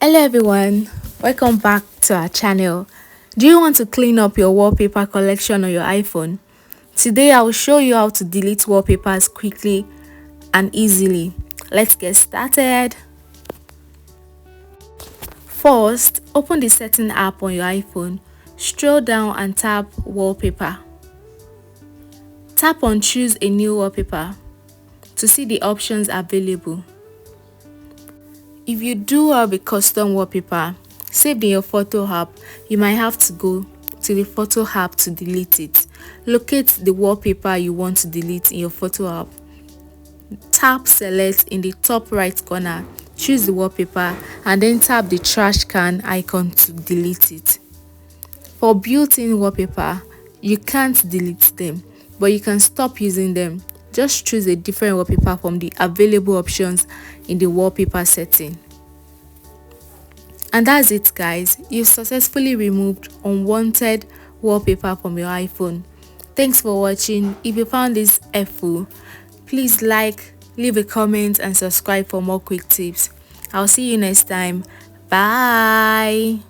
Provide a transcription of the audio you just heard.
Hello everyone, welcome back to our channel. Do you want to clean up your wallpaper collection on your iPhone? Today I will show you how to delete wallpapers quickly and easily. Let's get started. First, open the setting app on your iPhone, scroll down and tap wallpaper. Tap on choose a new wallpaper to see the options available. If you do have a custom wallpaper saved in your photo app, you might have to go to the photo app to delete it. Locate the wallpaper you want to delete in your photo app. Tap select in the top right corner, choose the wallpaper and then tap the trash can icon to delete it. For built-in wallpaper, you can't delete them, but you can stop using them. Just choose a different wallpaper from the available options in the wallpaper setting. And that's it guys, you've successfully removed unwanted wallpaper from your iPhone. Thanks for watching. If you found this helpful, please like, leave a comment and subscribe for more quick tips. I'll see you next time. Bye.